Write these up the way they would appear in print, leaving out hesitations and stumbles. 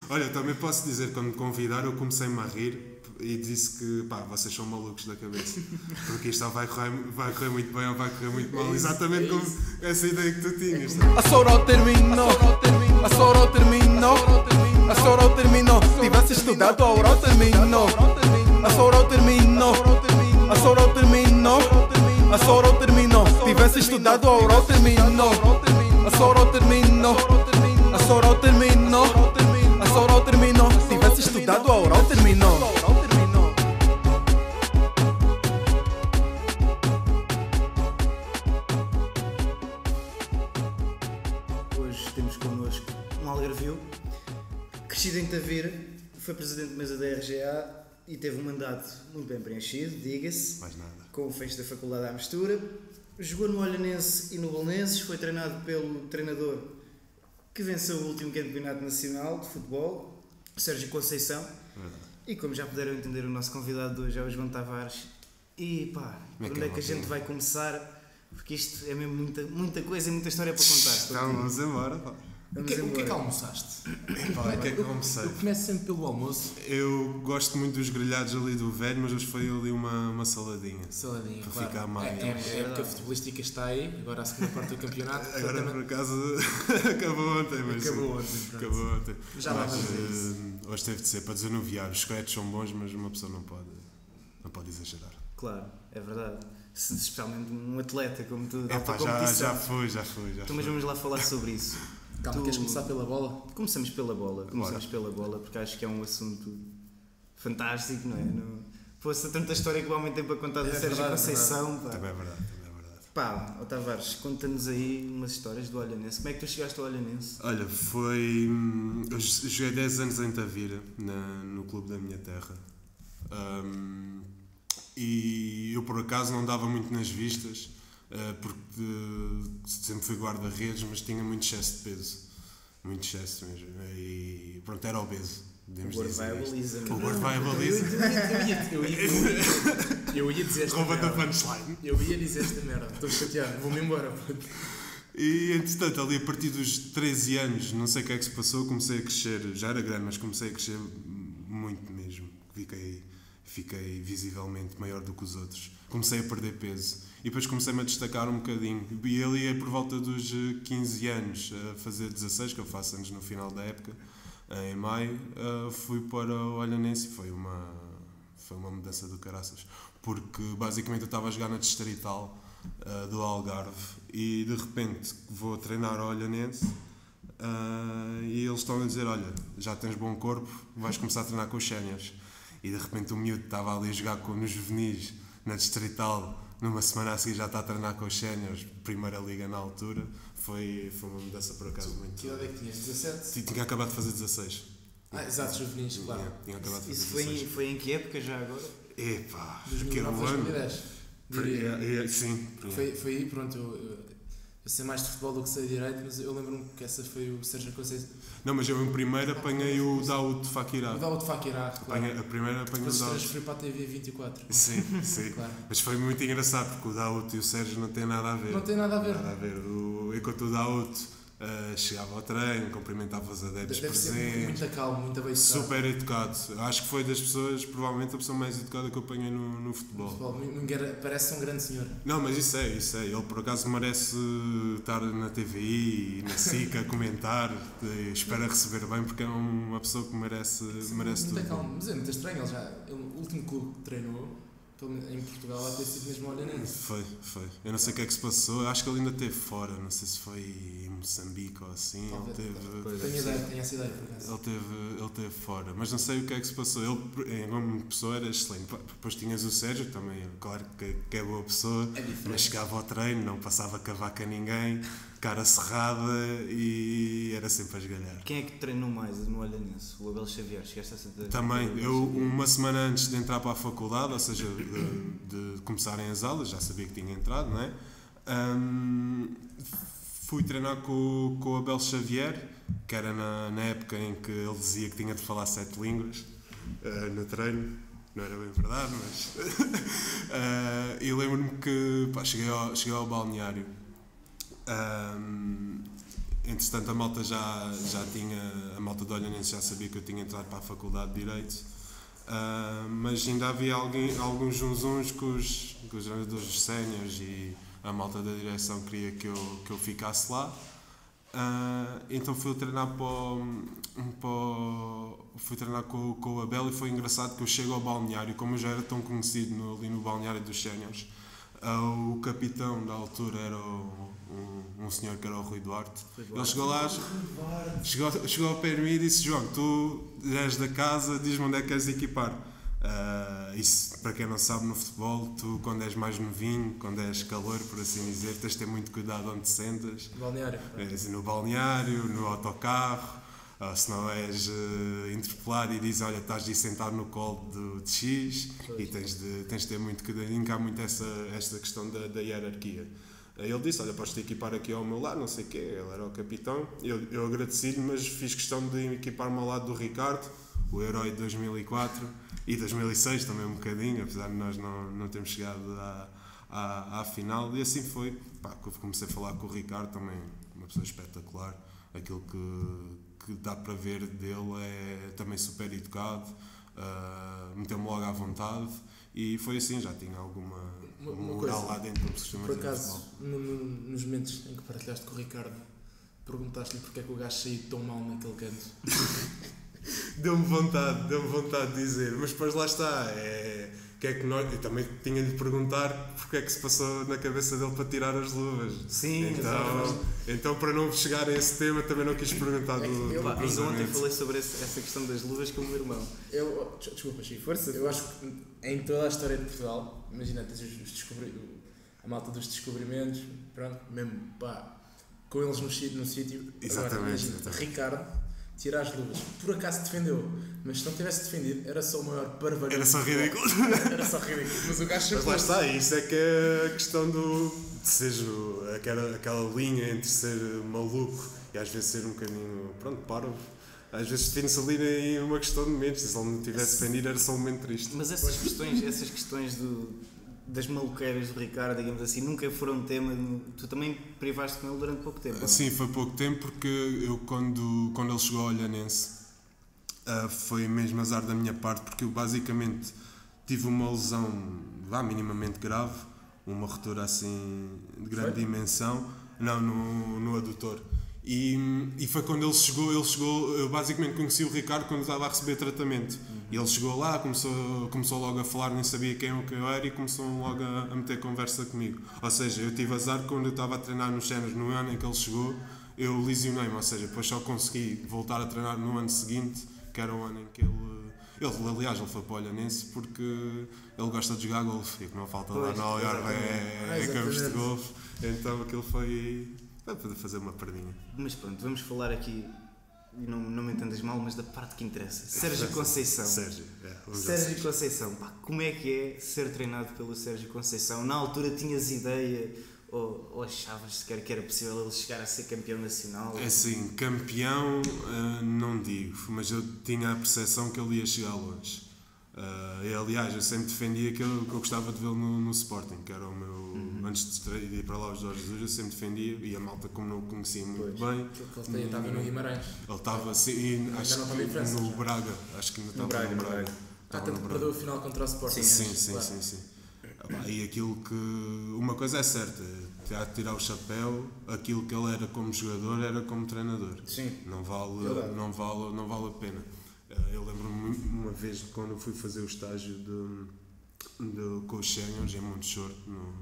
Olha, também posso dizer, quando me convidaram, eu comecei-me a rir e disse que, pá, vocês são malucos da cabeça. Porque isto ou vai correr muito bem ou vai correr muito mal. Exatamente como essa ideia que tu tinhas. A Sorol terminou, a Sorol terminou, a Sorol terminou. Tivesse estudado, a Aurora terminou. A Sorol terminou, a Sorol terminou, a Sorol terminou. Tivesse estudado, a Aurora terminou. A Sorol terminou, a Sorol terminou, a Sorol terminou. Tivesse estudado, a Aurora terminou. Hoje temos connosco um algarvio, crescido em Tavira, foi presidente de mesa da RGA e teve um mandato muito bem preenchido, diga-se, Mais nada. com o fecho da Faculdade à Mistura. Jogou no Olhanense e no Belenenses, foi treinado pelo treinador que venceu o último campeonato nacional de futebol, Sérgio Conceição. Verdade. E como já puderam entender, o nosso convidado de hoje é o João Tavares. E pá, por onde é que a gente vai começar? Porque isto é mesmo muita coisa e muita história para contar. Então, vamos embora, pá. O que é que almoçaste? O que é que eu comecei? Eu começo sempre pelo almoço. Eu gosto muito dos grelhados ali do velho, mas hoje foi ali uma saladinha. Saladinha, Para claro. ficar mais. A época futebolística está aí, agora a segunda parte do campeonato. Agora por acaso acabou ontem, mas Acabou ontem, pronto. acabou ontem. Já lá Mas, vamos a isso. hoje teve de ser para desanuviar. Os créditos são bons, mas uma pessoa não pode exagerar. Claro, é verdade. Especialmente um atleta como tu, de É alta pá, competição. já foi. Então, mas vamos lá falar sobre isso. Calma, queres começar pela bola? Começamos pela bola, porque acho que é um assunto fantástico, não é? Fosse tanta história que o homem tem para contar do Sérgio verdade, Conceição. Pá. Também é verdade. Pá, ó Tavares, conta-nos aí umas histórias do Olhanense. Como é que tu chegaste ao Olhanense? Olha, eu joguei 10 anos em Tavira, no clube da minha terra. E eu por acaso não dava muito nas vistas, porque sempre fui guarda-redes, mas tinha muito excesso de peso. Muito excesso mesmo. E pronto, era obeso. O gordo vai à baliza. O gordo vai à baliza. Eu ia dizer esta Rouba-te a merda. punchline. Eu ia dizer esta merda. Estou chateado, vou-me embora. Puto. E entretanto, ali a partir dos 13 anos, não sei o que é que se passou, comecei a crescer, já era grande, mas comecei a crescer muito mesmo. Fiquei visivelmente maior do que os outros. Comecei a perder peso. E depois comecei-me a destacar um bocadinho. E ali é por volta dos 15 anos, a fazer 16, que eu faço anos no final da época, em maio, fui para o Olhanense e foi uma mudança do caraças. Porque basicamente eu estava a jogar na Distrital do Algarve e de repente vou treinar ao Olhanense e eles estão a dizer, olha, já tens bom corpo, vais começar a treinar com os séniores. E de repente o miúdo estava ali a jogar nos juvenis, na Distrital, numa semana a seguir já está a treinar com os séniores, primeira liga na altura. Foi uma mudança por acaso muito... Que idade é que tinhas? 17? Tinha acabado de fazer 16. Exato, juvenis, claro. Tinha acabado de fazer Isso 16. foi em que época já agora? Epá, aquele 2009, ano... 2010. Diria. Sim. Foi aí, pronto, eu sei mais de futebol do que sei de direito, mas eu lembro-me que essa foi o Sérgio Conceição. Não, mas eu em primeiro apanhei o Daoud Fakirá. O Daoud Fakirá, claro. A primeira apanhei o Depois Daoud. transferiu para a TV 24. Sim. Claro. Mas foi muito engraçado porque o Daoud e o Sérgio não têm nada a ver. Não tem nada a ver. Enquanto o Daoud chegava ao treino, cumprimentava os adeptos Deve ser presentes. muito calmo, muito bem Super educado. Acho que foi das pessoas, provavelmente a pessoa mais educada que eu apanhei no futebol. Parece um grande senhor. Não, mas isso é. Ele por acaso merece estar na TVI e na SIC a comentar. Espera receber bem porque é uma pessoa que merece Muito tudo. calmo. Mas é muito estranho. O último clube que treinou em Portugal há ter sido mesmo o Olhanense. Foi. Eu não sei o que é que se passou. Eu acho que ele ainda esteve fora. Não sei se foi em Moçambique ou assim. Talvez. Ele Tenho essa ideia, por acaso. ele teve fora. Mas não sei o que é que se passou. Ele, como pessoa, era excelente. Depois tinhas o Sérgio também. Claro que é boa pessoa. É diferente. Mas chegava ao treino, não passava cavaco a ninguém. Cara cerrada e era sempre a esgalhar. Quem é que treinou mais no Olhanense? O Abel Xavier, chegaste a saber? Também, eu uma semana antes de entrar para a faculdade, ou seja, de começarem as aulas, já sabia que tinha entrado, não é? Fui treinar com o Abel Xavier, que era na época em que ele dizia que tinha de falar 7 línguas no treino. Não era bem verdade, mas... e lembro-me que cheguei ao balneário. entretanto a malta já tinha, a malta de Olhanense já sabia que eu tinha entrado para a Faculdade de Direito, mas ainda havia alguns zunzuns que os treinadores séniores e a malta da direção queria que eu ficasse lá. Então fui treinar fui treinar com o Abel, e foi engraçado que eu chego ao balneário, como eu já era tão conhecido ali no balneário dos séniores. O capitão da altura era um senhor que era o Rui Duarte. Ele chegou lá, chegou ao pé de mim e disse: João, tu és da casa, diz-me onde é que queres equipar. Isso, para quem não sabe, no futebol, tu quando és mais novinho, quando és calor, por assim dizer, tens de ter muito cuidado onde te sentas. Balneário. No balneário, no autocarro. Se não és interpelado e dizes: olha, estás de sentado no colo de X, e tens de ter muito cuidado, indicar muito esta questão da hierarquia. Ele disse: olha, podes-te equipar aqui ao meu lado, não sei o quê. Ele era o capitão. Eu agradeci-lhe, mas fiz questão de equipar-me ao lado do Ricardo, o herói de 2004 e 2006 também um bocadinho, apesar de nós não termos chegado à final. E assim foi. Comecei a falar com o Ricardo, também uma pessoa espetacular. Aquilo que dá para ver dele é também super educado, meteu-me logo à vontade, e foi assim, já tinha alguma moral lá dentro do sistema. Por acaso, nos momentos em que partilhaste com o Ricardo, perguntaste-lhe porque é que o gajo saiu tão mal naquele canto? Deu-me vontade de dizer, mas depois lá está, eu também tinha de perguntar porque é que se passou na cabeça dele para tirar as luvas. Sim, então para não chegar a esse tema também não quis perguntar ainda ontem falei sobre essa questão das luvas com o meu irmão. Desculpa, Chico. Força. Eu acho que em toda a história de Portugal, imagina, tens a malta dos descobrimentos, pronto, mesmo com eles no sítio. Exatamente. Agora, imagina, Ricardo tirar as luvas, por acaso defendeu, mas se não tivesse defendido era só o maior parvalho. Era só ridículo. Era só ridículo, mas o gajo Mas lá está, isso é que é a questão de ser aquela linha entre ser maluco e às vezes ser um bocadinho, parvo. Às vezes define-se ali em uma questão de momentos, se ele não tivesse defendido era só um momento triste. Mas essas questões das maluqueiras do Ricardo, digamos assim, nunca foram tema. Tu também privaste com ele durante pouco tempo? Sim, foi pouco tempo, porque eu quando ele chegou ao Olhanense foi mesmo azar da minha parte, porque eu basicamente tive uma lesão minimamente grave, uma ruptura assim de grande dimensão, no adutor. E foi quando ele chegou, eu basicamente conheci o Ricardo quando estava a receber tratamento. E ele chegou lá, começou logo a falar, nem sabia quem eu era, e começou logo a meter conversa comigo. Ou seja, eu tive azar quando eu estava a treinar nos séniores no ano em que ele chegou, eu lesionei-me, ou seja, depois só consegui voltar a treinar no ano seguinte, que era o ano em que aliás, ele foi para o Olhanense porque ele gosta de jogar golfe, e que não falta lá no Algarve é campos de golfe, então aquilo foi para fazer uma perdinha. Mas pronto, vamos falar aqui, e não me entendas mal, mas da parte que interessa. Sérgio Conceição. Sérgio Conceição, como é que é ser treinado pelo Sérgio Conceição? Na altura tinhas ideia ou achavas sequer que era possível ele chegar a ser campeão nacional? É assim, campeão não digo, mas eu tinha a percepção que ele ia chegar longe. Aliás, eu sempre defendia que eu gostava de vê-lo no Sporting, que era o meu. Antes de ir para lá os Jorge Jesus, eu sempre defendia, e a malta, como não o conhecia muito bem. Ele estava no Guimarães. Ele estava acho que no Braga. Acho que ainda estava no Braga. Tanto que perdeu a final contra o Sporting. Sim. E aquilo que. Uma coisa é certa, tirar o chapéu, aquilo que ele era como jogador, era como treinador. Sim. Não vale a pena. Eu lembro-me uma vez quando eu fui fazer o estágio com os séniores em Montechor,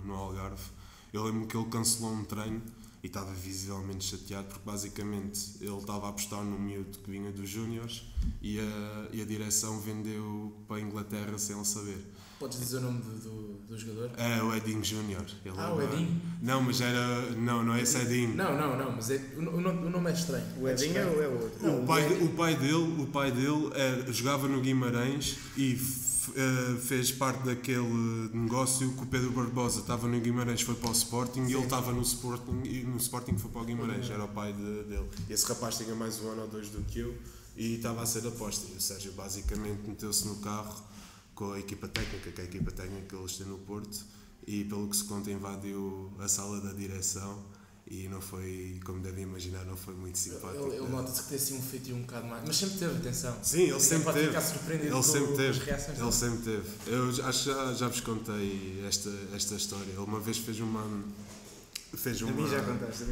no Algarve. Eu lembro-me que ele cancelou um treino e estava visivelmente chateado, porque basicamente ele estava a apostar num miúdo que vinha dos Júniores e a direção vendeu para a Inglaterra sem ele saber. Podes dizer o nome do jogador? É o Edinho Júnior. O Edinho? Não, mas era. Não é esse Edinho. Não, mas o nome é estranho. O Edinho é o outro? O pai dele jogava no Guimarães e fez parte daquele negócio que o Pedro Barbosa estava no Guimarães, foi para o Sporting. Sim. E ele estava no Sporting e no Sporting foi para o Guimarães, era o pai dele. E esse rapaz tinha mais um ano ou dois do que eu e estava a ser aposta. E o Sérgio basicamente meteu-se no carro com a equipa técnica, que é a equipa técnica que eles têm no Porto, e pelo que se conta invadiu a sala da direção E não foi, como devem imaginar, não foi muito simpático. Ele nota-se que tem assim um feitio um bocado mais. Mas sempre teve, atenção. Sim, ele sempre teve. Ficar surpreendido Ele com sempre as teve. reações Ele dele. sempre teve. Eu acho que já vos contei esta história. Ele uma vez fez uma. A mim já contaste.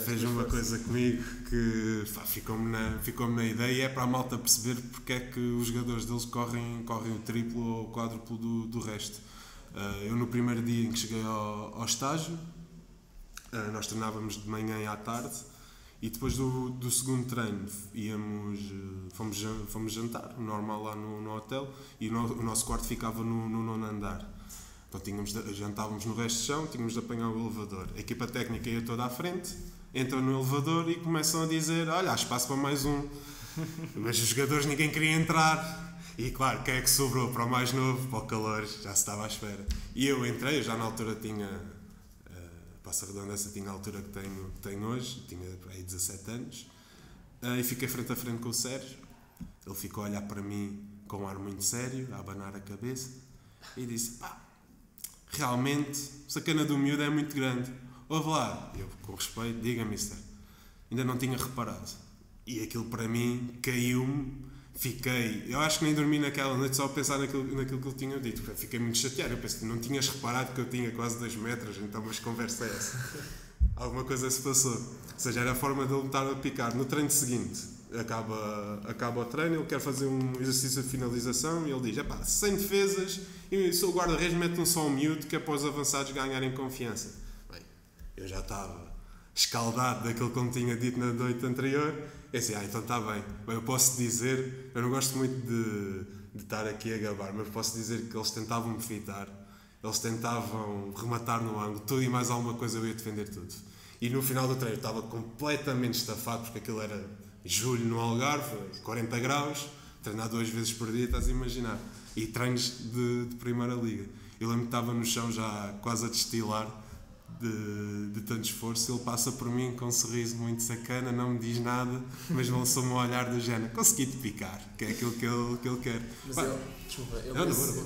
Fez uma coisa comigo que ficou-me na ideia e é para a malta perceber porque é que os jogadores deles correm o triplo ou o quádruplo do resto. Eu no primeiro dia em que cheguei ao estágio, nós treinávamos de manhã e à tarde e depois do segundo treino fomos jantar, normal lá no hotel, e o nosso quarto ficava no nono andar. Então jantávamos no resto do chão, tínhamos de apanhar o elevador. A equipa técnica ia toda à frente, entram no elevador e começam a dizer: olha, há espaço para mais um. Mas os jogadores ninguém queria entrar. E claro, quem é que sobrou para o mais novo, para o calor, já se estava à espera. E eu entrei, eu já na altura tinha, passa a redondância, tinha a altura que tenho hoje, tinha aí 17 anos, e fiquei frente a frente com o Sérgio. Ele ficou a olhar para mim com um ar muito sério, a abanar a cabeça, e disse: pá, realmente, a sacana do miúdo é muito grande. Ouve lá, eu com respeito, diga, mister, ainda não tinha reparado. E aquilo para mim caiu-me. Eu acho que nem dormi naquela noite só a pensar naquilo que ele tinha dito. Fiquei muito chateado. Eu pensei: não tinhas reparado que eu tinha quase 2 metros, então mas conversa é essa? Alguma coisa se passou. Ou seja, era a forma de ele me estar a picar. No treino seguinte, acaba o treino, ele quer fazer um exercício de finalização e ele diz: epá, sem defesas, e se o guarda-redes mete só um miúdo que é para os avançados ganharem confiança. Bem, eu já estava escaldado daquilo que ele tinha dito na noite anterior. Eu disse: então está bem. Bem, eu posso dizer, eu não gosto muito de estar aqui a gabar, mas posso dizer que eles tentavam me fitar, eles tentavam rematar no ângulo, tudo e mais alguma coisa eu ia defender tudo. E no final do treino eu estava completamente estafado, porque aquilo era julho no Algarve, 40 graus, treinar 2 vezes por dia, estás a imaginar. E treinos de Primeira Liga. Eu lembro que estava no chão já quase a destilar de tanto esforço. Ele passa por mim com um sorriso muito sacana, não me diz nada, mas lançou-me um olhar do género: consegui-te picar, que é aquilo que ele quer.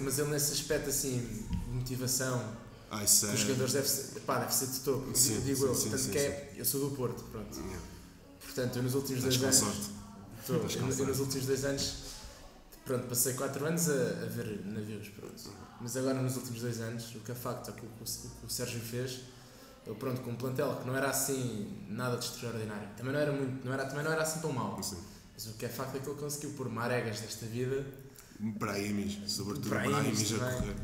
Mas ele nesse aspecto assim, de motivação, os jogadores deve ser de topo, digo eu. Tanto que eu sou do Porto, pronto. Portanto, eu nos últimos 2 anos. Eu nos últimos 2 anos, pronto, passei 4 anos a ver navios, pronto. Mas agora nos últimos 2 anos, o que é facto é que o Sérgio fez, ele pronto, com um plantel que não era assim nada de extraordinário, também não era assim tão mau. Sim. Mas o que é facto é que ele conseguiu pôr Maregas desta vida, Brahimi, sobretudo Brahimi a correr,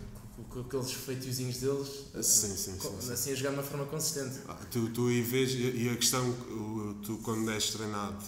com aqueles feitiozinhos deles, sim. assim a jogar de uma forma consistente. Tu aí vês, e a questão, tu quando és treinado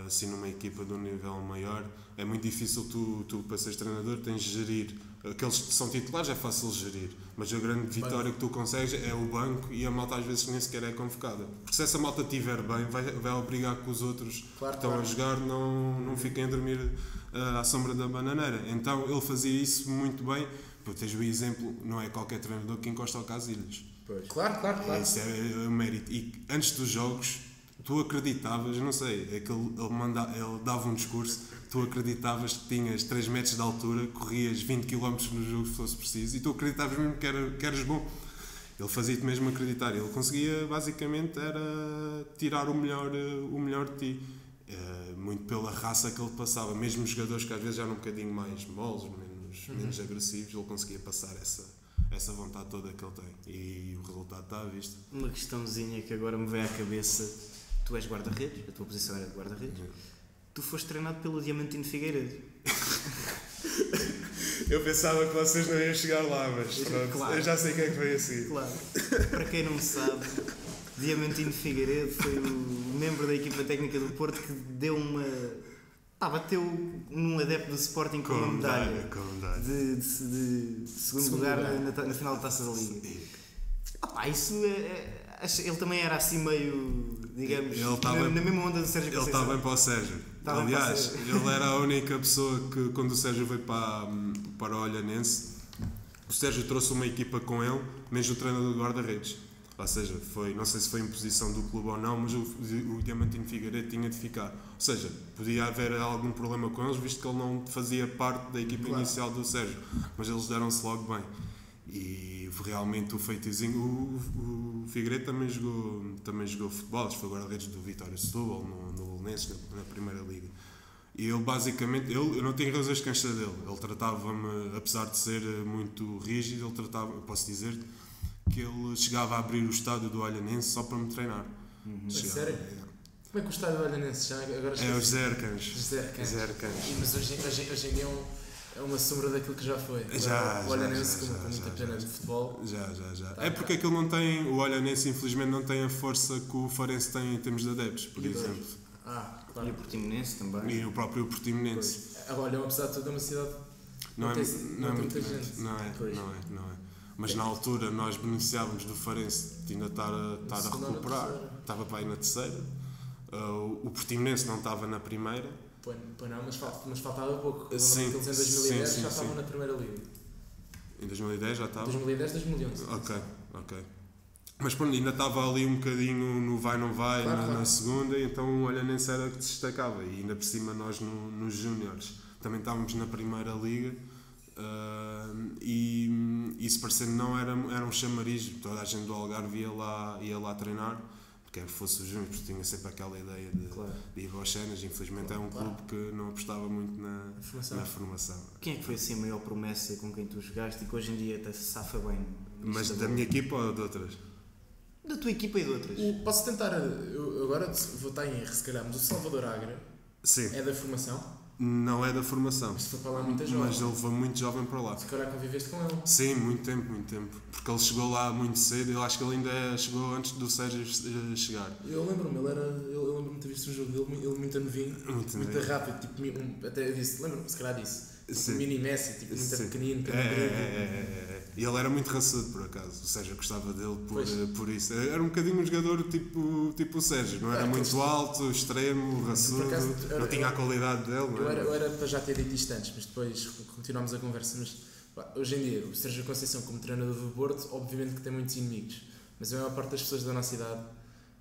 assim numa equipa de um nível maior, é muito difícil tu para seres treinador, tens de gerir. Aqueles que são titulares é fácil gerir, mas a grande vitória que tu consegues é o banco, e a malta às vezes nem sequer é convocada. Porque se essa malta estiver bem, vai obrigar que os outros que estão a jogar não fiquem a dormir à sombra da bananeira. Então ele fazia isso muito bem. Tu tens o exemplo, não é qualquer treinador que encosta ao Casilhas. Pois. Claro. Isso é mérito. E antes dos jogos, tu acreditavas, não sei, é que ele dava um discurso, tu acreditavas que tinhas 3 metros de altura, corrias 20 km no jogo se fosse preciso, e tu acreditavas mesmo que eras bom. Ele fazia-te mesmo acreditar. Ele conseguia, basicamente, era tirar o melhor de ti. Muito pela raça que ele passava. Mesmo os jogadores que às vezes eram um bocadinho mais moles, menos agressivos, ele conseguia passar essa vontade toda que ele tem. E o resultado está à vista. Uma questãozinha que agora me vem à cabeça: tu és guarda-redes, a tua posição era de guarda-redes. Tu foste treinado pelo Diamantino Figueiredo. Eu pensava que vocês não iam chegar lá, mas pronto, claro. Eu já sei quem é que veio a seguir. Claro. Para quem não sabe, Diamantino Figueiredo foi o membro da equipa técnica do Porto que deu bateu num adepto do Sporting com uma medalha de segundo lugar na final da Taça da Liga. Isso ele também era assim meio, digamos, na mesma onda do Sérgio Conceição. Ele está bem para o Sérgio. Aliás, ele era a única pessoa que, quando o Sérgio veio para o Olhanense, o Sérgio trouxe uma equipa com ele, mesmo o treinador do guarda-redes. Ou seja, não sei se foi imposição do clube ou não, mas o Diamantino Figueiredo tinha de ficar. Ou seja, podia haver algum problema com eles, visto que ele não fazia parte da equipa inicial do Sérgio, mas eles deram-se logo bem. E realmente o feitiozinho, o Figueiredo também jogou futebol, foi guarda-redes do Vitória Setúbal, no Belenenses, na Primeira Liga. E ele basicamente, eu não tenho razões de queixa dele, ele tratava-me, apesar de ser muito rígido, ele tratava, posso dizer que ele chegava a abrir o estádio do Olhanense só para me treinar. Sério? Como é que o estádio do Olhanense já agora é o José Arcanjo. Mas hoje em dia é uma sombra daquilo que já foi. O Olhanense com muita pena de futebol. Já. É porque aquilo não tem, o Olhanense infelizmente não tem a força que o Farense tem em termos de adeptos, por exemplo. Claro. E o Portimonense também. E o próprio Portimonense. Olha, apesar de tudo, é uma cidade. Não é muita gente. Não é. Mas na altura nós beneficiávamos do Farense de ainda estar a recuperar. Estava para aí na terceira. O Portimonense não estava na primeira. Pois não, mas faltava pouco. Sim, em 2010 já estavam na Primeira Liga. Em 2010 já estava? 2010, 2011. Ok. Mas pronto, ainda estava ali um bocadinho no vai não vai, na segunda, e então o Olhanense era que se destacava. E ainda por cima nós nos júniores também estávamos na Primeira Liga, e isso parecendo não era um chamariz, toda a gente do Algarve ia lá treinar, quer fosse os júniores, porque tinha sempre aquela ideia de ir aos cenas. Infelizmente é um clube que não apostava muito na formação. Quem é que foi assim a maior promessa com quem tu jogaste e que hoje em dia até se safa bem? Mas da minha equipa ou de outras? Da tua equipa e de outras. Posso tentar, eu agora vou estar em erro se calhar, mas o Salvador Agra é da formação? Não é da formação. Mas foi para lá muito jovem. Mas ele foi muito jovem para lá. Se calhar conviveste com ele. Sim, muito tempo. Porque ele chegou lá muito cedo, eu acho que ele ainda chegou antes do Sérgio chegar. Eu lembro-me de ter visto um jogo dele, ele muito novinho, muito rápido, tipo, até eu disse, lembro-me, se calhar disse. Tipo, mini Messi, tipo, muito pequenino. E ele era muito raçudo, por acaso. O Sérgio gostava dele por isso. Era um bocadinho um jogador tipo o Sérgio, não era muito alto, extremo, raçudo, não tinha a qualidade dele. Eu era para já ter dito isto antes, mas depois continuámos a conversa. Mas hoje em dia, o Sérgio Conceição, como treinador do Porto, obviamente que tem muitos inimigos, mas a maior parte das pessoas da nossa idade,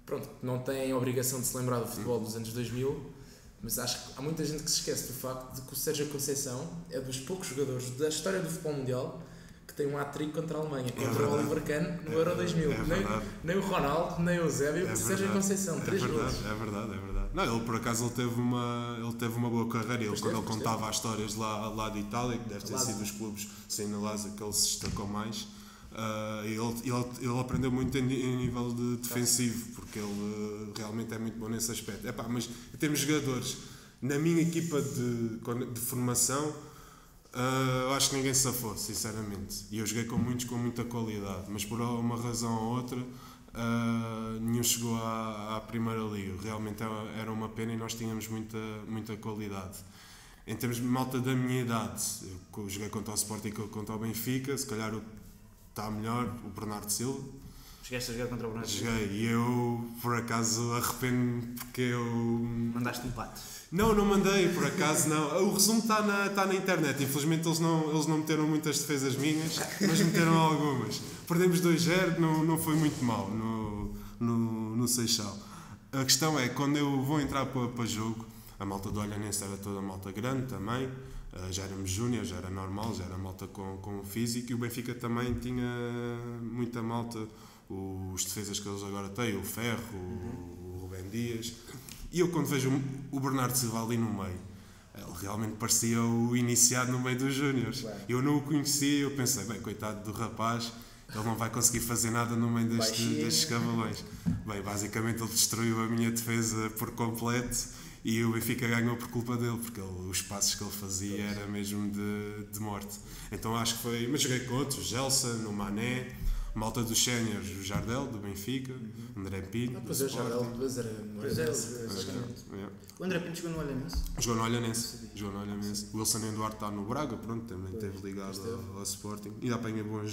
pronto, não têm a obrigação de se lembrar do futebol dos anos 2000. Mas acho que há muita gente que se esquece do facto de que o Sérgio Conceição é dos poucos jogadores da história do futebol mundial que tem um hat-trick contra a Alemanha, contra o Oliver Kahn no Euro 2000. Nem o Ronaldo, nem o Eusébio, o Sérgio Conceição, 3 gols. É verdade. Não, ele por acaso ele teve uma boa carreira. Quando ele contava as histórias lá de Itália, que deve ter sido dos clubes sem na Lazio que ele se destacou mais. Ele aprendeu muito em nível de defensivo, porque ele realmente é muito bom nesse aspecto. Mas temos jogadores na minha equipa de formação, eu acho que ninguém se safou, sinceramente, e eu joguei com muitos com muita qualidade, mas por uma razão ou outra nenhum chegou à Primeira Liga. Realmente era uma pena, e nós tínhamos muita qualidade. Em termos de malta da minha idade, eu joguei contra o Sporting e contra o Benfica, se calhar está melhor o Bernardo Silva. Chegaste a jogar contra o Bernardo Silva? Joguei, e eu por acaso arrependo-me porque eu... Mandaste empate? Não mandei, por acaso não. O resumo está na internet. Infelizmente eles não meteram muitas defesas minhas, mas meteram algumas. Perdemos 2-0, não foi muito mal no Seixal. A questão é, quando eu vou entrar para jogo, a malta do Olhanense era toda malta grande também. Já éramos júnior, já era normal, já era malta com físico, e o Benfica também tinha muita malta, os defesas que eles agora têm, o Ferro, o Rubén Dias, e eu quando vejo o Bernardo Silva ali no meio, ele realmente parecia o iniciado no meio dos júniores. Eu não o conhecia, eu pensei, coitado do rapaz, ele não vai conseguir fazer nada no meio destes cavalões. Basicamente ele destruiu a minha defesa por completo. E o Benfica ganhou por culpa dele, porque os passos que ele fazia era mesmo de morte. Então acho que foi... Mas joguei com outros, o Gelson, o Mané, malta dos séniores, o Jardel, do Benfica, o André Pinto, do Sporting. O André Pinto jogou no Olhanense? Jogou no Olhanense. O Wilson Eduardo está no Braga, pronto, também esteve ligado ao Sporting. E apanha bons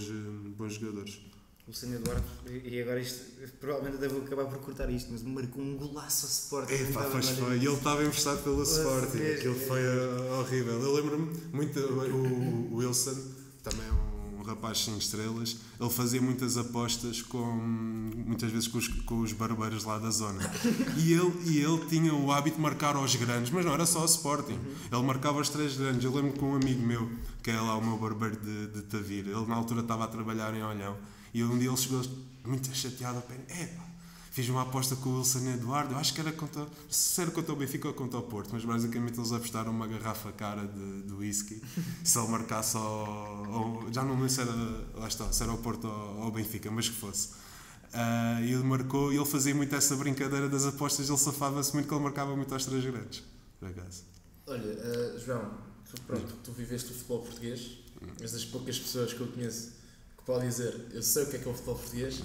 jogadores. O Wilson Eduardo, e agora isto, provavelmente devo acabar por cortar isto, mas marcou um golaço ao Sporting. Foi. E ele estava emprestado pelo Sporting, aquilo foi horrível. Eu lembro-me muito, o Wilson também é um rapaz 5 estrelas, ele fazia muitas apostas muitas vezes com os barbeiros lá da zona. E ele tinha o hábito de marcar aos grandes, mas não era só o Sporting. Ele marcava aos 3 grandes. Eu lembro que um amigo meu, que é lá o meu barbeiro de Tavira, ele na altura estava a trabalhar em Olhão, e um dia ele chegou muito chateado a pé. Fiz uma aposta com o Wilson Eduardo, eu acho que era contra o Benfica ou contra o Porto, mas basicamente eles apostaram uma garrafa cara de whisky, se ele marcasse já não me lembro se era o Porto ou o Benfica, mas que fosse. Ele marcou e ele fazia muito essa brincadeira das apostas, ele safava-se muito que ele marcava muito aos 3 grandes, por acaso. Olha, João, tu viveste o futebol português, és das poucas pessoas que eu conheço que pode dizer, eu sei o que é o futebol português.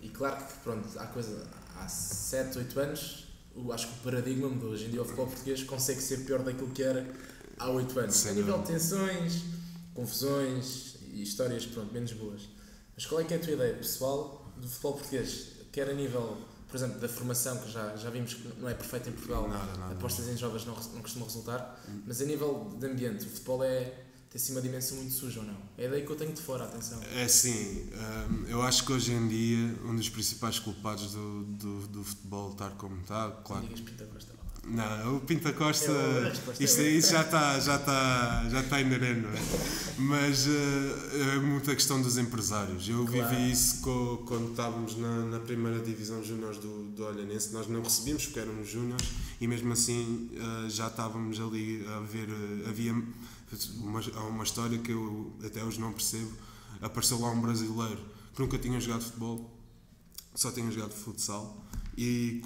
E claro que, pronto, há 7, 8 anos, acho que o paradigma mudou. Hoje em dia o futebol português consegue ser pior daquilo que era há 8 anos. Sim, a nível de tensões, confusões e histórias, pronto, menos boas. Mas qual é que é a tua ideia pessoal do futebol português? Quer a nível, por exemplo, da formação, que já vimos que não é perfeita em Portugal, apostas em jovens não costumam resultar, mas a nível de ambiente, o futebol tem assim uma dimensão muito suja ou não? É daí que eu tenho de fora, atenção. É sim, eu acho que hoje em dia um dos principais culpados do futebol estar como está, claro. Digas Pinto Costa. Não, o Pinto Costa, isso já está inerente, não é? Mas é muita questão dos empresários. Eu vivi isso quando estávamos na primeira divisão júniores do Olhanense. Nós não recebíamos porque éramos júniores e mesmo assim já estávamos ali a ver, havia uma história que eu até hoje não percebo. Apareceu lá um brasileiro que nunca tinha jogado futebol, só tinha jogado futsal, e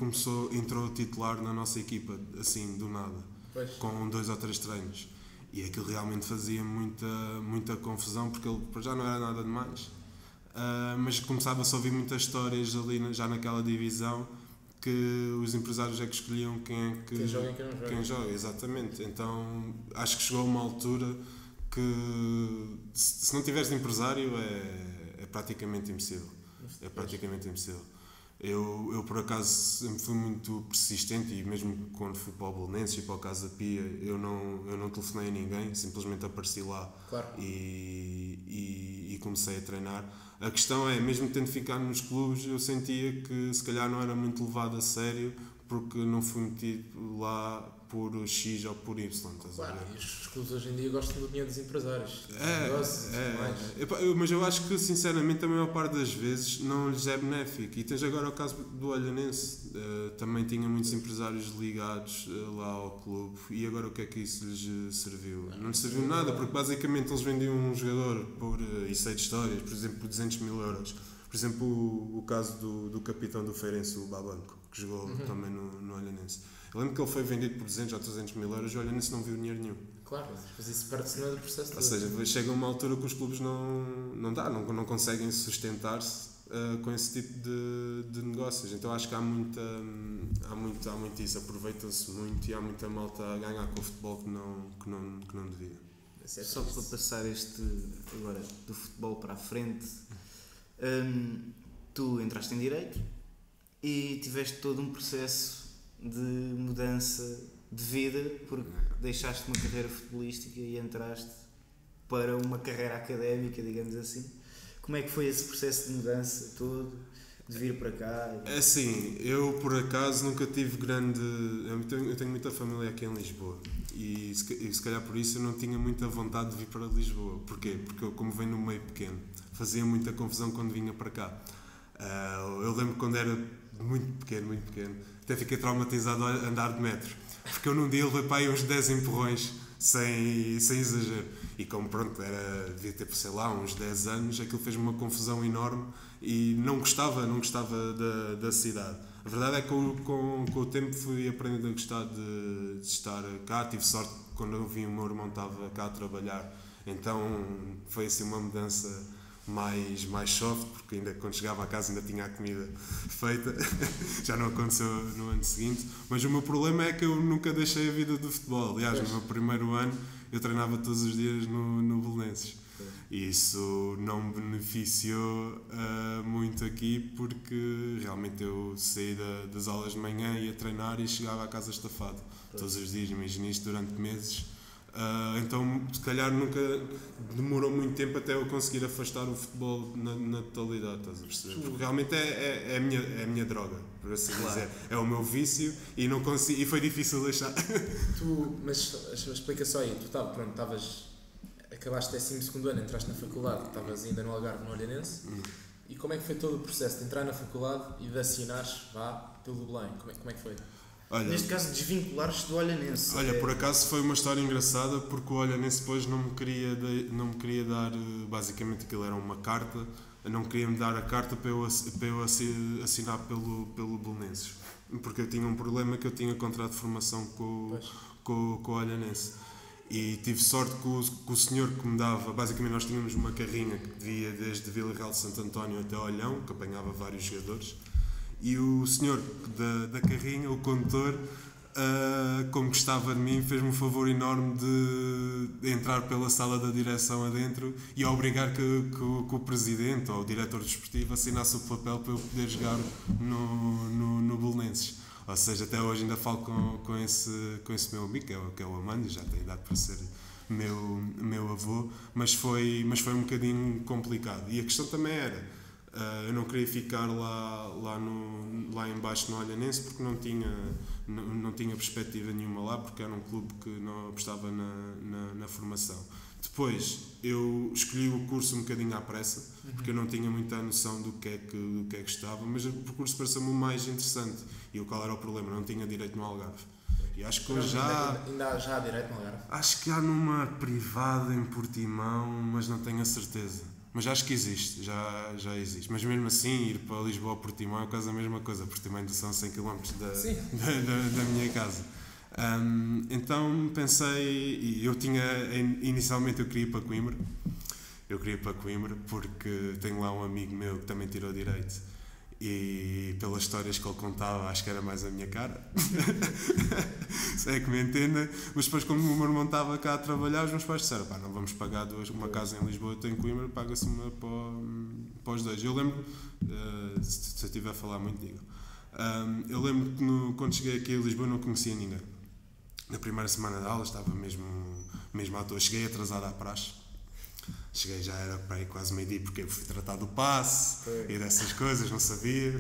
entrou titular na nossa equipa, assim, do nada, com 2 ou 3 treinos. E aquilo realmente fazia muita confusão, porque ele já não era nada demais. Mas começava-se a ouvir muitas histórias ali já naquela divisão, que os empresários é que escolhiam quem joga e quem não joga. Quem joga, exatamente. Então acho que chegou a uma altura que se não tiveres empresário é praticamente impossível. É praticamente impossível. Eu por acaso sempre fui muito persistente, e mesmo quando fui para o Belenenses e para o Casa Pia eu não telefonei a ninguém, simplesmente apareci lá. Claro. E comecei a treinar. A questão é, mesmo tendo ficado nos clubes, eu sentia que se calhar não era muito levado a sério, porque não fui metido lá por X ou por Y. Claro, e os clubes hoje em dia gostam do dinheiro dos empresários. Mas eu acho que, sinceramente, a maior parte das vezes não lhes é benéfico. E tens agora o caso do Olhanense, também tinha muitos empresários ligados lá ao clube, e agora o que é que isso lhes serviu? Não lhes serviu nada, porque basicamente eles vendiam um jogador e sei de histórias, por exemplo, por 200 mil euros. Por exemplo, o caso do capitão do Feirense, o Babanco, que jogou também no Olhanense. Eu lembro que ele foi vendido por 200 ou 300 mil euros e o Olhanense não viu dinheiro nenhum. Claro, mas isso parte-se do processo todo. Ou seja, chega uma altura que os clubes não conseguem sustentar-se com esse tipo de negócios. Então acho que há muito isso, aproveita-se muito, e há muita malta a ganhar com o futebol que não devia. Só para passar agora do futebol para a frente, tu entraste em Direito e tiveste todo um processo de mudança de vida, porque deixaste uma carreira futebolística e entraste para uma carreira académica, digamos assim. Como é que foi esse processo de mudança todo, de vir para cá? É assim, eu por acaso nunca tive eu tenho muita família aqui em Lisboa, e se calhar por isso eu não tinha muita vontade de vir para Lisboa. Porquê? Porque eu, como venho no meio pequeno, fazia muita confusão quando vinha para cá. Eu lembro quando era muito pequeno, até fiquei traumatizado a andar de metro, porque eu num dia levei para aí uns 10 empurrões, sem exagero, e como pronto, devia ter, sei lá, uns 10 anos, aquilo fez-me uma confusão enorme e não gostava da cidade. A verdade é que com o tempo fui aprendendo a gostar de estar cá. Tive sorte quando eu vi o meu irmão estava cá a trabalhar, então foi assim uma mudança mais soft, porque ainda quando chegava a casa ainda tinha a comida feita. Já não aconteceu no ano seguinte, mas o meu problema é que eu nunca deixei a vida do futebol. Aliás, no meu primeiro ano eu treinava todos os dias no Belenenses, e isso não me beneficiou muito aqui, porque realmente eu saí das aulas de manhã, ia treinar e chegava a casa estafado todos os dias. Imagina isto durante meses. Então, se calhar nunca demorou muito tempo até eu conseguir afastar o futebol na totalidade, estás a perceber? Porque realmente é a minha droga, por assim dizer. É o meu vício e não consigo, e foi difícil deixar. Mas explica só aí, acabaste 12º ano, entraste na faculdade, estavas ainda no Algarve, no Olhanense, e como é que foi todo o processo de entrar na faculdade e de assinares, pelo Belém? Como é que foi? Olha, neste caso, desvinculares-te do Olhanense. Olha, por acaso foi uma história engraçada, porque o Olhanense depois não me queria dar, basicamente aquilo era uma carta, não queria-me dar a carta para eu assinar pelo Belenenses, porque eu tinha um problema que eu tinha contrato de formação com o Olhanense. E tive sorte que o senhor que me dava, basicamente nós tínhamos uma carrinha que via desde Vila Real de Santo António até Olhão, que apanhava vários jogadores. E o senhor da carrinha, o condutor, como gostava de mim, fez-me um favor enorme de entrar pela sala da direção adentro e a obrigar que o presidente ou o diretor desportivo assinasse o papel para eu poder jogar no Belenenses. Ou seja, até hoje ainda falo com esse meu amigo, que é o Amando, já tem idade para ser meu avô, mas foi um bocadinho complicado. E a questão também era... eu não queria ficar lá em baixo no Olhanense porque não tinha perspectiva nenhuma lá, porque era um clube que não apostava na formação. Depois eu escolhi o curso um bocadinho à pressa, porque eu não tinha muita noção do que é que estava, mas o curso pareceu-me o mais interessante. E qual era o problema? Não tinha direito no Algarve. E acho que ainda já há direito no Algarve? Acho que há numa privada em Portimão, mas não tenho a certeza. Mas acho que existe, já existe. Mas mesmo assim, ir para Lisboa ou Portimão é quase a mesma coisa. Portimão ainda são 100 km da minha casa. Então pensei, inicialmente eu queria ir para Coimbra. Eu queria ir para Coimbra porque tenho lá um amigo meu que também tirou direito. E pelas histórias que ele contava, acho que era mais a minha cara. Se é que me entenda. Mas depois, como o meu irmão estava cá a trabalhar, os meus pais disseram: não vamos pagar uma casa em Lisboa, eu tenho em Coimbra, paga-se uma para os dois. Eu lembro, se eu estiver a falar muito, digo. Eu lembro que quando cheguei aqui a Lisboa não conhecia ninguém. Na primeira semana de aula estava mesmo à toa. Cheguei atrasado à praxe. Cheguei, já era para aí quase meio-dia, porque eu fui tratar do passe e dessas coisas, não sabia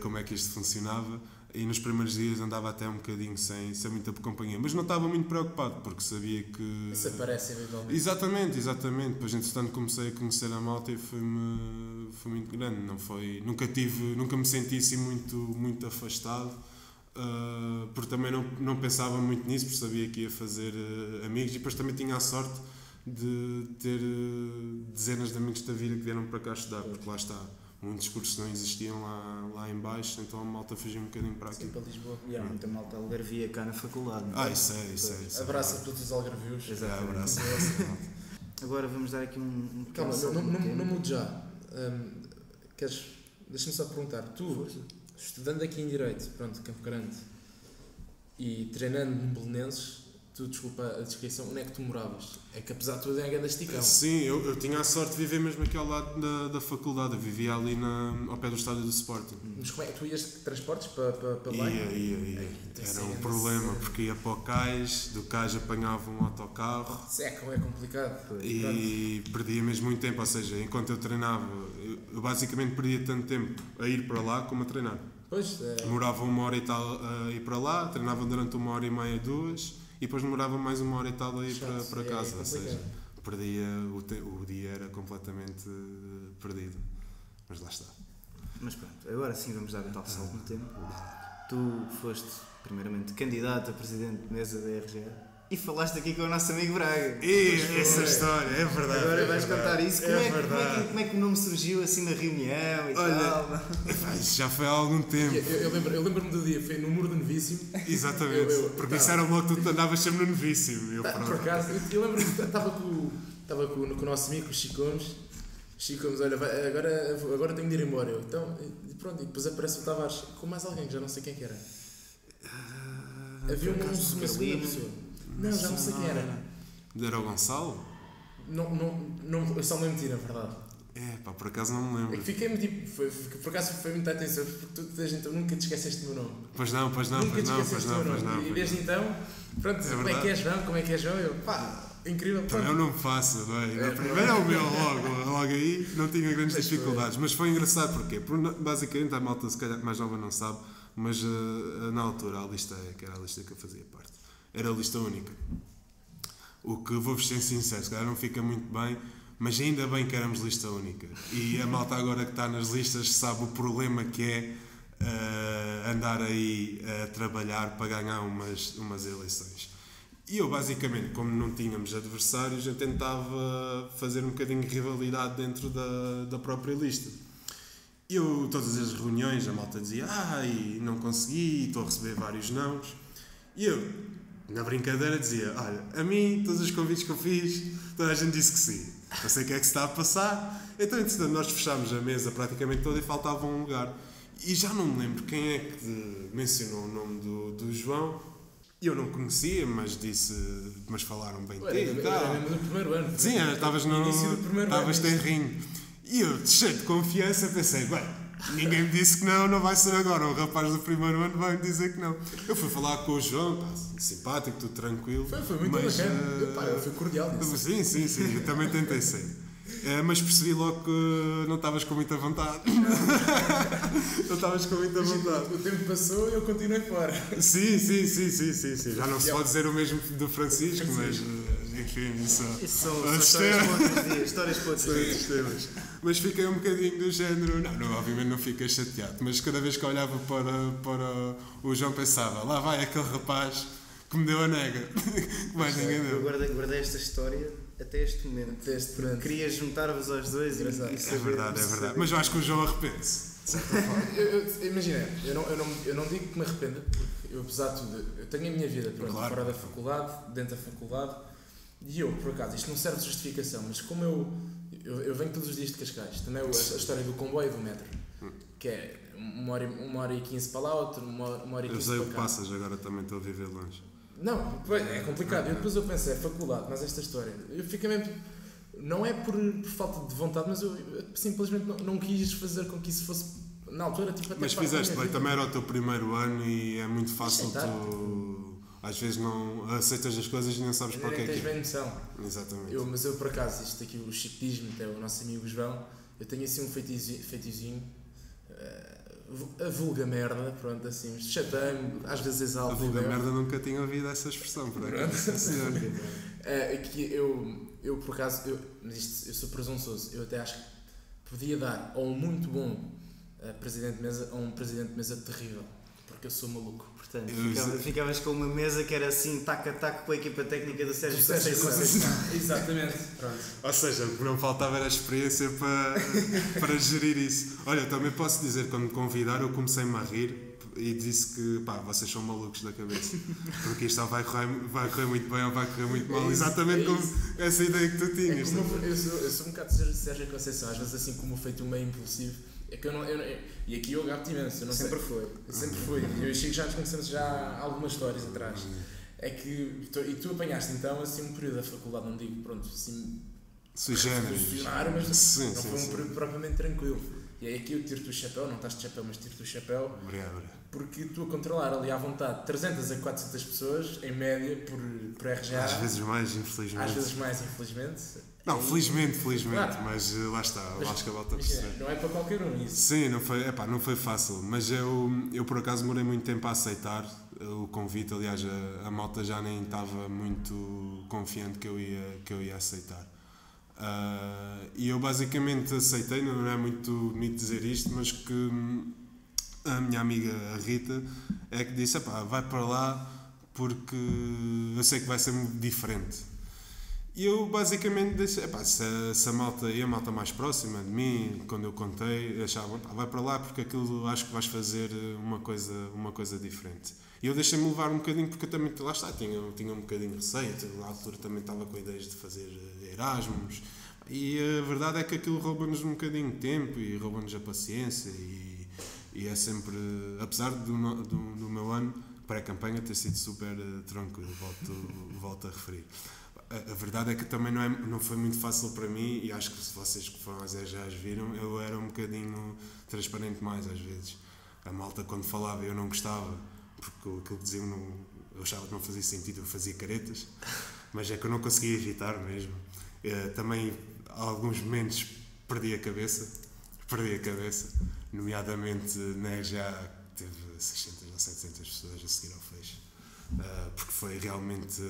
como é que isto funcionava. E nos primeiros dias andava até um bocadinho sem muita companhia, mas não estava muito preocupado, porque sabia que... Isso aparece eventualmente. Exatamente. Depois, entretanto, comecei a conhecer a malta e foi muito grande. Nunca me senti assim muito afastado, porque também não pensava muito nisso, porque sabia que ia fazer amigos, e depois também tinha a sorte de ter dezenas de amigos da vida que vieram para cá estudar, porque lá está, muitos cursos não existiam lá em baixo, então a malta fugia um bocadinho para aqui. Sim, para Lisboa. E há muita malta algarvia cá na faculdade. Isso é. Abraço a todos os algarvios. Abraço. Agora vamos dar aqui um calma, não mude já. Deixa-me só perguntar, tu, estudando aqui em Direito, Campo Grande, e treinando no Belenenses, tu, desculpa a descrição, onde é que tu moravas? É que apesar de tudo é grande esticão. Sim, eu tinha a sorte de viver mesmo aqui ao lado da faculdade. Eu vivia ali ao pé do estádio do Sporting. Mas como é que tu ias de transportes para lá? Ia. Era um problema, porque ia para o Cais, do Cais apanhava um autocarro. É complicado. E perdia mesmo muito tempo, ou seja, enquanto eu treinava, eu basicamente perdia tanto tempo a ir para lá como a treinar. Demorava 1 hora e tal a ir para lá, treinava durante 1h30, 2, e depois demorava mais 1 hora e tal a ir para casa, ou seja, perdia o dia era completamente perdido, mas lá está. Mas pronto, agora sim vamos dar um tal salto no tempo. Tu foste primeiramente candidato a presidente de mesa da RGE e falaste aqui com o nosso amigo Braga. Essa história, é verdade. Agora vais contar isso. Como é que o nome surgiu assim na reunião e tal? Isso já foi há algum tempo. Eu lembro-me do dia, foi no Muro do Novíssimo. Exatamente, porque disseram logo que tu andavas sempre no Novíssimo. Por acaso, eu lembro-me que estava com o nosso amigo, o Chico Gomes. Chico Gomes, olha, agora tenho de ir embora. Então, pronto, e depois aparece o Tavares com mais alguém, que já não sei quem que era. Havia uma segunda pessoa. Não, já não sei quem era. Era o Gonçalo? Não, eu só me menti, na verdade. Por acaso não me lembro. É que fiquei-me tipo, por acaso foi muita atenção, porque tu desde então nunca te esqueceste do meu nome. Pois não. E desde então, pronto, como é que é João? Eu, incrível. Também eu não me faço, primeiro é o meu logo aí, não tinha grandes dificuldades. Mas foi engraçado porque basicamente a malta se calhar mais nova não sabe, mas na altura a lista que era a lista que eu fazia parte, era a lista única. O que vou-vos ser sincero, se calhar não fica muito bem, mas ainda bem que éramos lista única. E a malta agora que está nas listas sabe o problema que é andar aí a trabalhar para ganhar umas eleições. E eu basicamente, como não tínhamos adversários, eu tentava fazer um bocadinho de rivalidade dentro da própria lista. Eu, todas as reuniões, a malta dizia e não consegui, estou a receber vários nãos. E eu, na brincadeira, dizia, olha, a mim, todos os convites que eu fiz, toda a gente disse que sim. Não sei o que é que se está a passar. Então, entretanto, nós fechámos a mesa praticamente toda e faltava um lugar. E já não me lembro quem é que mencionou o nome do João. Eu não conhecia, mas falaram bem de ti. Era mesmo do primeiro ano. Sim, estavas tenrinho. E eu, cheio de confiança, pensei, ninguém me disse que não vai ser agora. O rapaz do primeiro ano vai me dizer que não. Eu fui falar com o João, simpático, tudo tranquilo. Foi muito bacana. Foi cordial. Sim, eu também tentei ser. Mas percebi logo que não estavas com muita vontade. O tempo passou e eu continuei fora. Sim. Já não se pode dizer o mesmo do Francisco, mas enfim, isso são histórias para outros dias. Mas fiquei um bocadinho do género. Não, obviamente não fiquei chateado, mas cada vez que olhava para o João pensava, lá vai aquele rapaz que me deu a nega. Mais ninguém deu. Eu guardei esta história até este momento. Queria juntar-vos aos dois e saber. É verdade. Mas eu acho que o João arrepende-se. Imagina, eu não digo que me arrependa, porque eu, apesar de tudo, eu tenho a minha vida fora da faculdade, dentro da faculdade, e eu, por acaso, isto não serve de justificação, mas como eu venho todos os dias de Cascais, também a história do comboio e do metro, que é 1h15 para lá, outra 1h15 para cá. Eu sei o que passas, agora também estou a viver longe. Não, é complicado. Depois eu pensei, faculdade, mas esta história, eu fiquei mesmo. Não é por falta de vontade, mas eu simplesmente não quis fazer com que isso fosse, na altura, até mas fizeste bem, também era o teu primeiro ano e é muito fácil tu. Às vezes não aceitas as coisas e não sabes para o que é que é. Tens bem noção. Exatamente. Mas eu, por acaso, isto aqui, o chiquismo, até o nosso amigo João, eu tenho assim um feitiozinho. A vulga merda, pronto, assim, chatei-me, às vezes exalto. A vulga merda nunca tinha ouvido essa expressão, por acaso. Que eu por acaso, mas eu sou presunçoso, eu até acho que podia dar ou um muito bom presidente de mesa ou um presidente de mesa terrível, porque eu sou maluco. Portanto, ficavas com uma mesa que era assim, tac a tac com a equipa técnica do Sérgio Conceição. Exatamente. Pronto. Ou seja, o que não faltava era a experiência para gerir isso. Olha, eu também posso dizer, quando me convidaram, eu comecei-me a rir e disse que, vocês são malucos da cabeça. Porque isto vai correr muito bem ou vai correr muito mal. Exatamente como essa ideia que tu tinhas. Eu sou um bocado de Sérgio Conceição, às vezes assim como feito meio impulsivo. É que e aqui eu gato imenso, sempre fui. Eu e Chico já nos conhecemos já há algumas histórias atrás. É que, e tu apanhaste então assim um período da faculdade, não digo, pronto, assim, sui generis, mas não foi um período propriamente tranquilo. E aí aqui eu tiro-te o chapéu, não estás de chapéu, mas tiro-te o chapéu. Obrigado. Porque tu a controlar ali à vontade 300 a 400 pessoas, em média, por RGA. Às vezes mais, infelizmente. Não, felizmente, claro. Mas lá está, acho que a volta a perceber. Não é para qualquer um isso. Sim, não foi fácil, mas eu por acaso demorei muito tempo a aceitar o convite. Aliás, a malta já nem estava muito confiante que eu ia aceitar. E eu basicamente aceitei, não é muito bonito dizer isto, mas que a minha amiga a Rita é que disse, vai para lá porque eu sei que vai ser muito diferente. E eu basicamente disse, se a malta e a malta mais próxima de mim, quando eu contei, achavam, vai para lá porque aquilo acho que vais fazer uma coisa diferente. E eu deixei-me levar um bocadinho porque eu também, lá está, tinha um bocadinho de receio, na altura também estava com ideias de fazer Erasmus. E a verdade é que aquilo rouba-nos um bocadinho de tempo e rouba-nos a paciência e é sempre, apesar do meu ano pré-campanha ter sido super tranquilo, volto a referir. a verdade é que também não foi muito fácil para mim, e acho que se vocês que foram às RGAs viram, eu era um bocadinho transparente mais às vezes. A malta quando falava eu não gostava, porque aquilo que diziam eu achava que não fazia sentido, eu fazia caretas, mas é que eu não conseguia evitar mesmo. Também, há alguns momentos, perdi a cabeça, nomeadamente na RGA teve 600 ou 700 pessoas a seguir ao fecho, porque foi realmente,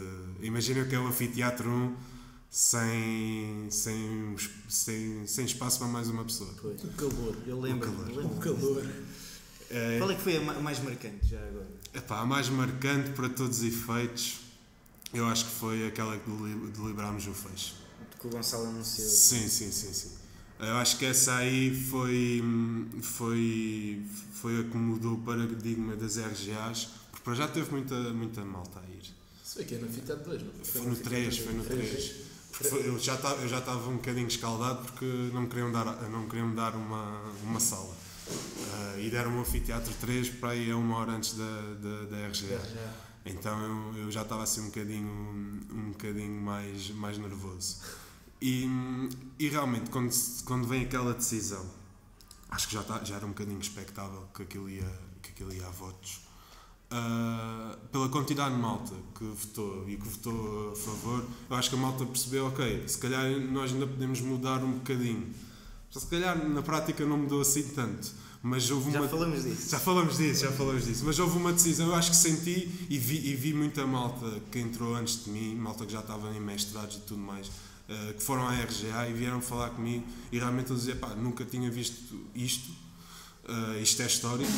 imagina que é o Anfiteatro 1 sem espaço para mais uma pessoa. Pois. O calor, eu lembro. O calor. Qual é que foi a mais marcante já agora? A mais marcante para todos os efeitos, eu acho que foi aquela que deliberámos o fecho. Que o Gonçalo anunciou. Sim. Eu acho que essa aí foi a que mudou o paradigma das RGAs, porque para já teve muita malta a ir. Isso foi que é no Anfiteatro 2, não foi? Foi no 3. Eu já estava um bocadinho escaldado porque não me queriam dar uma sala. E deram o Anfiteatro 3 para aí a 1 hora antes da RGA. Então eu já estava assim um bocadinho mais nervoso. E realmente, quando vem aquela decisão, acho que já era um bocadinho expectável que aquilo ia a votos. Pela quantidade de malta que votou e que votou a favor, eu acho que a malta percebeu, ok, se calhar nós ainda podemos mudar um bocadinho. Se calhar na prática não mudou assim tanto, mas houve Já falamos disso. Já falamos disso, mas houve uma decisão, eu acho que senti e vi muita malta que entrou antes de mim, malta que já estava em mestrados e tudo mais, que foram à RGA e vieram falar comigo e realmente eu dizia, nunca tinha visto isto é histórico,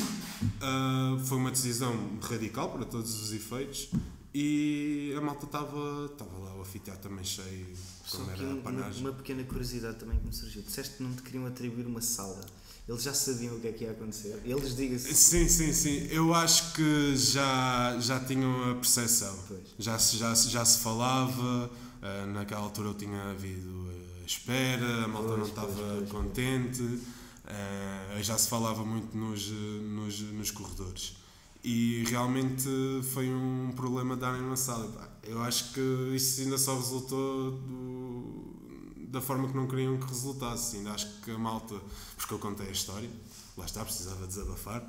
foi uma decisão radical para todos os efeitos e a malta estava lá, o anfiteatro também cheio, como era a panagem. Uma pequena curiosidade também que me surgiu, disseste que não te queriam atribuir uma sala. Eles já sabiam o que é que ia acontecer? Eles digam-se... Sim. Eu acho que já tinham a percepção. Já se falava, naquela altura eu tinha havido a espera, a malta não estava contente, já se falava muito nos corredores. E realmente foi um problema darem uma sala. Eu acho que isso ainda só resultou da forma que não queriam que resultasse. Ainda acho que a malta, porque eu contei a história, lá está, precisava desabafar,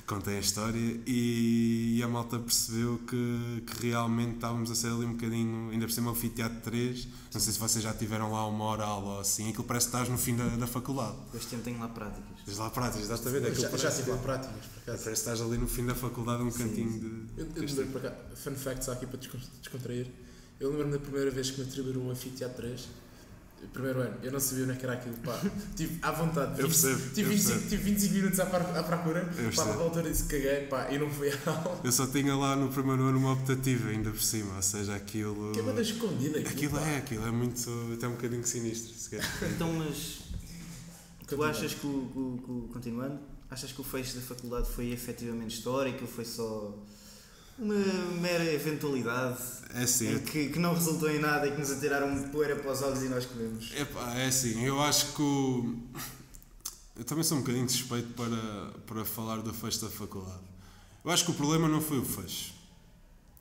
contei a história e a malta percebeu que realmente estávamos a ser ali um bocadinho, ainda por cima o Anfiteatro 3, não sei se vocês já tiveram lá uma hora aula ou assim, aquilo parece que estás no fim da faculdade. Este tempo tenho lá práticas. Tens lá práticas, estás a ver? Já tive lá práticas, por acaso. Parece que estás ali no fim da faculdade, um cantinho de... Eu lembro para cá, fun facts aqui para descontrair. Eu lembro-me da primeira vez que me atribuíram o Anfiteatro 3. Primeiro ano, eu não sabia onde é que era aquilo, tive à vontade, tive 25 minutos à procura, na altura disse caguei, e não fui à aula. Eu só tinha lá no primeiro ano uma optativa ainda por cima, ou seja, aquilo... Que é banda escondida aquilo é muito, até um bocadinho sinistro, se quer. Então, mas tu achas que continuando, achas que o fecho da faculdade foi efetivamente histórico, ou foi só uma mera eventualidade que não resultou em nada e que nos atiraram poeira para os olhos e nós comemos? É assim, eu acho que eu também sou um bocadinho suspeito para falar do fecho da faculdade. Eu acho que o problema não foi o fecho.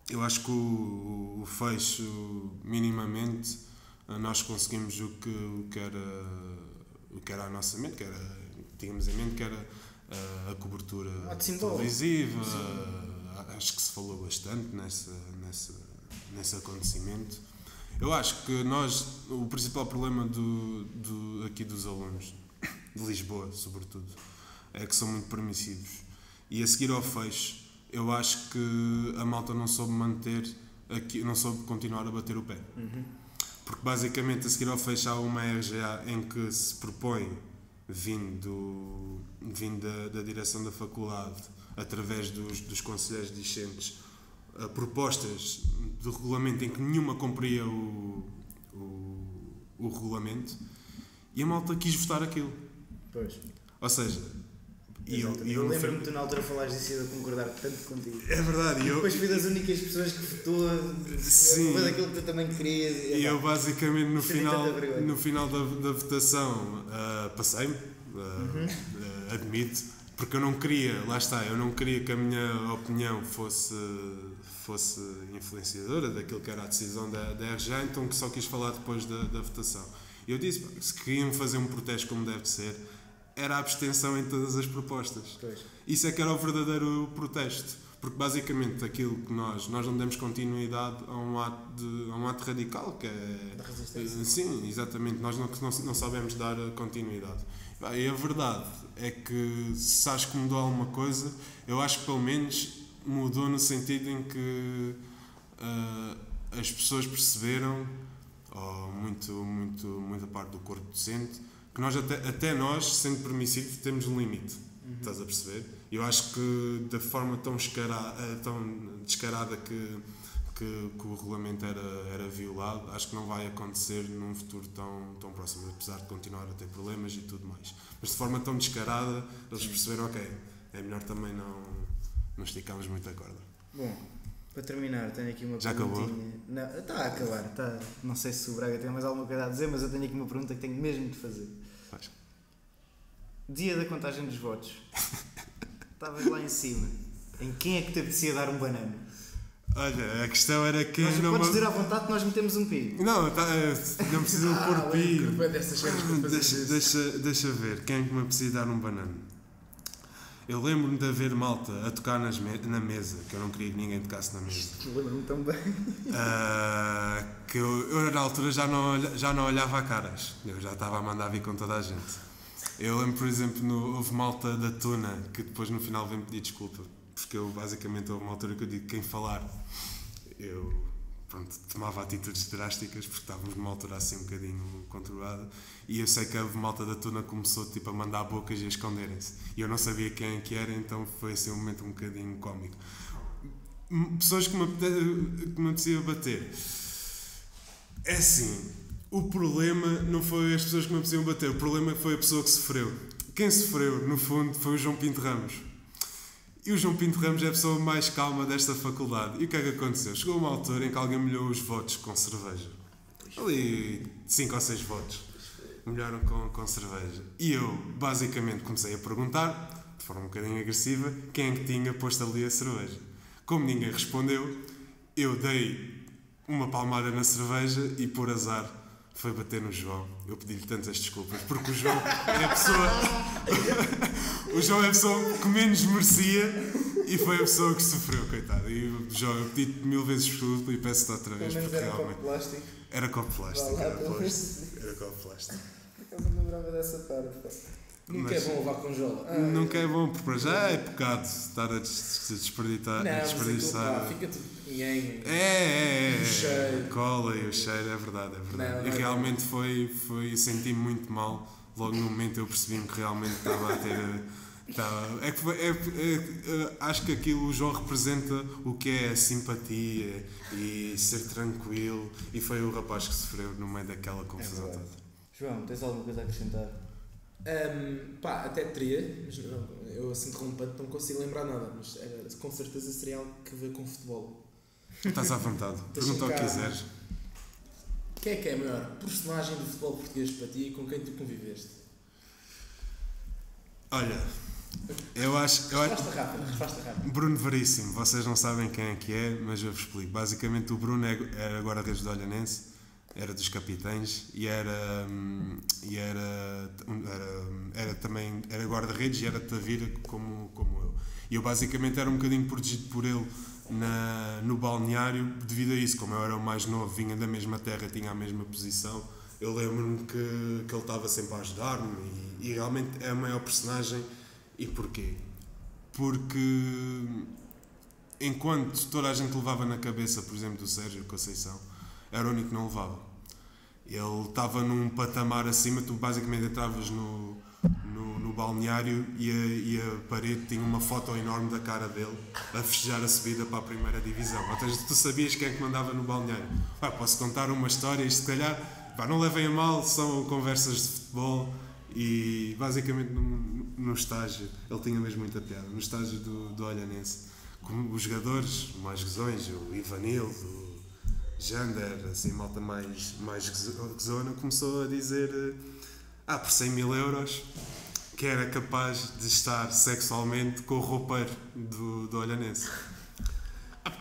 Eu acho que o fecho, minimamente, nós conseguimos o que era a nossa mente, que era, tínhamos em mente, que era a cobertura televisiva. Acho que se falou bastante nesse acontecimento. Eu acho que o principal problema aqui dos alunos, de Lisboa sobretudo, é que são muito permissivos. E a seguir ao fecho, eu acho que a malta não soube não soube continuar a bater o pé. Porque basicamente a seguir ao fecho há uma RGA em que se propõe, vindo da direção da faculdade, através dos conselheiros discentes, propostas de regulamento em que nenhuma cumpria o regulamento, e a malta quis votar aquilo. Pois. Ou seja, eu lembro-me de tu na altura falares disso e eu concordar tanto contigo. É verdade. Depois fui das únicas pessoas que votou daquilo que tu também querias. E eu basicamente no final da votação passei-me, admito. Porque eu não queria, lá está, eu não queria que a minha opinião fosse influenciadora daquilo que era a decisão da RJ, então que só quis falar depois da votação. Eu disse, se queriam fazer um protesto como deve ser, era a abstenção em todas as propostas. Pois. Isso é que era o verdadeiro protesto. Porque basicamente aquilo que nós não demos continuidade a um ato radical, que é... Da resistência. Sim, exatamente. Nós não sabemos dar continuidade. E a verdade é que, se acho que mudou alguma coisa, eu acho que pelo menos mudou no sentido em que as pessoas perceberam, ou muita parte do corpo docente, que nós até nós, sendo permissivos, temos um limite. Estás a perceber? Eu acho que da forma tão descarada que o regulamento era violado, acho que não vai acontecer num futuro tão próximo, apesar de continuar a ter problemas e tudo mais. Mas de forma tão descarada, eles perceberam, ok, é melhor também não esticarmos muito a corda. Bom, para terminar, tenho aqui uma Já perguntinha. acabou? Não, está a acabar. Não sei se o Braga tem mais alguma coisa a dizer, mas eu tenho aqui uma pergunta que tenho mesmo de fazer. Faz. Dia da contagem dos votos. Estavas lá em cima. Em quem é que te apetecia dar um banano? Olha, a questão era quem Mas não... podes dizer à vontade que nós metemos um pi. Não, não precisam pôr pi. Deixa ver, quem é que me apetecia dar um banano? Eu lembro-me de haver malta a tocar na mesa, que eu não queria que ninguém tocasse na mesa. Lembro-me também. Que eu na altura já não olhava a caras, eu já estava a mandar vir com toda a gente. Eu lembro, por exemplo, houve malta da Tuna que depois no final veio-me pedir desculpa, porque eu basicamente houve uma altura que eu digo quem falar. Eu tomava atitudes drásticas porque estávamos numa altura assim um bocadinho controlada e eu sei que a malta da Tuna começou tipo, a mandar bocas e a esconderem-se e eu não sabia quem que era, então foi assim um momento um bocadinho cómico. Pessoas que me apetecia bater, é assim, o problema não foi as pessoas que me apeteciam bater, o problema foi a pessoa que sofreu. Quem sofreu no fundo foi o João Pinto Ramos. E o João Pinto Ramos é a pessoa mais calma desta faculdade. E o que é que aconteceu? Chegou uma altura em que alguém molhou os votos com cerveja. Ali 5 ou 6 votos. Molharam com cerveja. E eu, basicamente, comecei a perguntar, de forma um bocadinho agressiva, quem é que tinha posto ali a cerveja. Como ninguém respondeu, eu dei uma palmada na cerveja e, por azar, foi bater no João. Eu pedi-lhe tantas desculpas, porque o João é a pessoa... o João é a pessoa que menos merecia e foi a pessoa que sofreu, coitado. E o João, eu pedi-te 1000 vezes desculpa e peço-te outra vez. Pelo menos era copo plástico. Era copo plástico. Era copo plástico. Eu não lembrava dessa parte. Nunca é bom levar com jola. Nunca é bom, porque para já é pecado estar a desperdiçar. Não, fica tudo pinhenho. O cheiro. Cola e o cheiro, é verdade. Não, e realmente senti-me muito mal. Logo no momento eu percebi-me que realmente estava a ter... acho que aquilo o João representa o que é a simpatia e ser tranquilo. E foi o rapaz que sofreu no meio daquela confusão toda. João, tens alguma coisa a acrescentar? Até teria, mas não, eu assim derrompante não consigo lembrar nada, mas com certeza seria algo que vê com futebol. Estás à vontade, pergunta o que quiseres. Quem é que é a maior personagem do futebol português para ti e com quem tu conviveste? Olha, eu acho... Resposta rápida. Bruno Veríssimo, vocês não sabem quem é que é, mas eu vos explico. Basicamente o Bruno era guarda-redes do Olhanense, era dos capitães e era guarda-redes e era de Tavira como eu. E eu basicamente era um bocadinho protegido por ele no balneário devido a isso. Como eu era o mais novo, vinha da mesma terra, tinha a mesma posição, eu lembro-me que ele estava sempre a ajudar-me e realmente é a maior personagem. E porquê? Porque enquanto toda a gente levava na cabeça, por exemplo, do Sérgio Conceição, era o único que não levava. Ele estava num patamar acima, tu basicamente entravas no balneário e a parede tinha uma foto enorme da cara dele a festejar a subida para a primeira divisão. Ou seja, tu sabias quem é que mandava no balneário. Posso contar uma história, isto se calhar, não levem a mal, são conversas de futebol e basicamente no estágio, ele tinha mesmo muita piada, no estágio do Olhanense, como os jogadores mais gozões, o Ivanildo, o Jander, assim, malta mais zona, começou a dizer por 100 mil euros que era capaz de estar sexualmente com o roupeiro do Olhanense.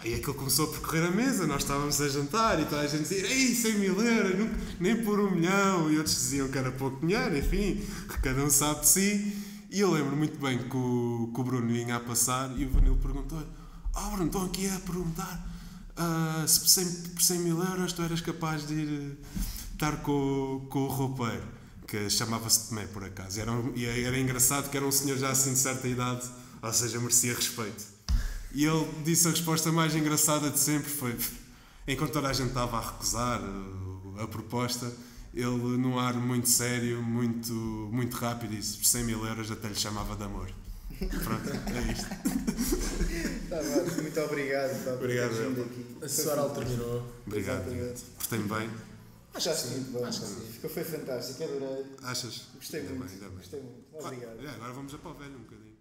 E aquilo começou a percorrer a mesa, nós estávamos a jantar e toda a gente dizia: ei, 100 mil euros, nem por 1 milhão, e outros diziam que era pouco dinheiro, enfim, que cada um sabe de si. E eu lembro muito bem que o Bruno vinha a passar e o Vanilo perguntou: Bruno, estão aqui a perguntar se por 100 mil euros tu eras capaz de ir estar com o roupeiro, que chamava-se Tomé, por acaso. Era engraçado que era um senhor já assim de certa idade, ou seja, merecia respeito. E ele disse a resposta mais engraçada de sempre, foi, enquanto toda a gente estava a recusar a proposta, ele, num ar muito sério, muito rápido, disse: por 100 mil euros até lhe chamava de amor. Pronto, é isto. Muito obrigado. Obrigado, a sua oral terminou. Obrigado. Portei-me bem. Achaste muito bom. Foi fantástico, adorei. Achas? Gostei muito. Ainda bem. Gostei muito. Obrigado. Agora vamos a para o velho um bocadinho.